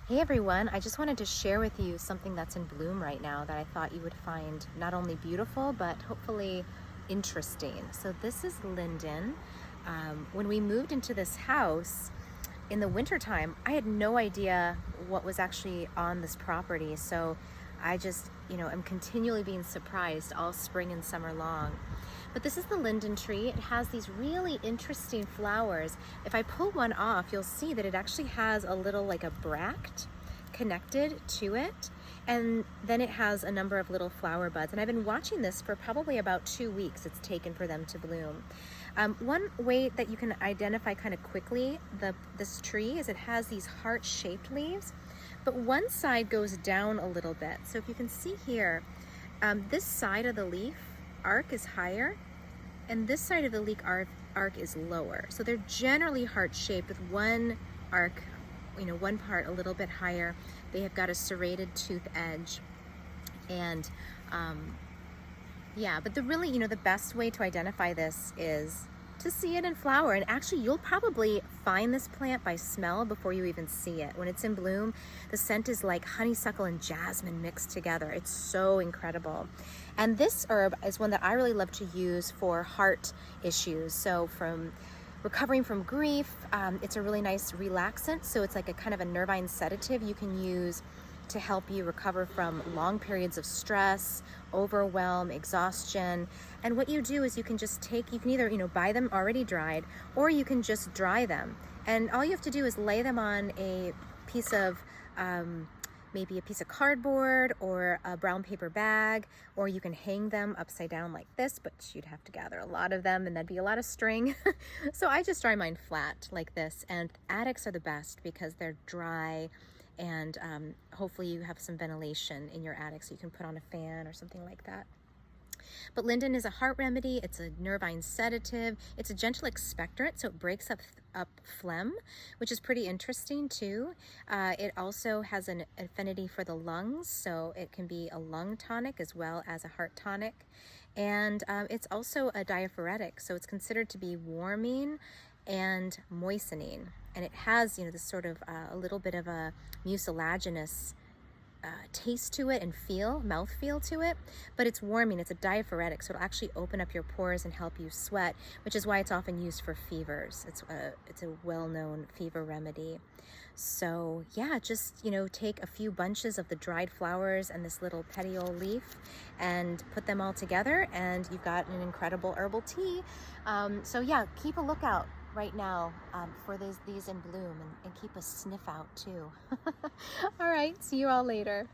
Hey everyone, I just wanted to share with you something that's in bloom right now that I thought you would find not only beautiful, but hopefully interesting. So this is Linden. When we moved into this house in the wintertime, I had no idea what was actually on this property. So I just, am continually being surprised all spring and summer long. But this is the linden tree. It has these really interesting flowers. If I pull one off, you'll see that it actually has a little like a bract connected to it. And then it has a number of little flower buds. And I've been watching this for probably about 2 weeks it's taken for them to bloom. One way that you can identify kind of quickly this tree is it has these heart-shaped leaves, but one side goes down a little bit. So if you can see here, this side of the leaf arc is higher and this side of the leaf arc is lower. So they're generally heart-shaped with one arc, one part a little bit higher. They have got a serrated tooth edge. And yeah, but the best way to identify this is to see it in flower. And actually, you'll probably find this plant by smell before you even see it. When it's in bloom, the scent is like honeysuckle and jasmine mixed together. It's so incredible. And this herb is one that I really love to use for heart issues. So from recovering from grief, it's a really nice relaxant. So it's like a kind of a nervine sedative you can use to help you recover from long periods of stress, overwhelm, exhaustion. And what you do is you can either, buy them already dried, or you can just dry them. And all you have to do is lay them on a piece of, maybe a piece of cardboard or a brown paper bag, or you can hang them upside down like this, but you'd have to gather a lot of them and that'd be a lot of string. So I just dry mine flat like this, and attics are the best because they're dry and hopefully you have some ventilation in your attic so you can put on a fan or something like that. But linden is a heart remedy. It's a nervine sedative. It's a gentle expectorant, so it breaks up phlegm, which is pretty interesting too. It also has an affinity for the lungs, so it can be a lung tonic as well as a heart tonic. And it's also a diaphoretic, so it's considered to be warming and moistening. And it has, this sort of a little bit of a mucilaginous taste to it and mouth feel to it, but it's warming. It's a diaphoretic, so it'll actually open up your pores and help you sweat, which is why it's often used for fevers. It's a well-known fever remedy. So yeah, just take a few bunches of the dried flowers and this little petiole leaf and put them all together, and you've got an incredible herbal tea. So yeah, keep a lookout right now for these in bloom, and keep a sniff out too. All right, see you all later.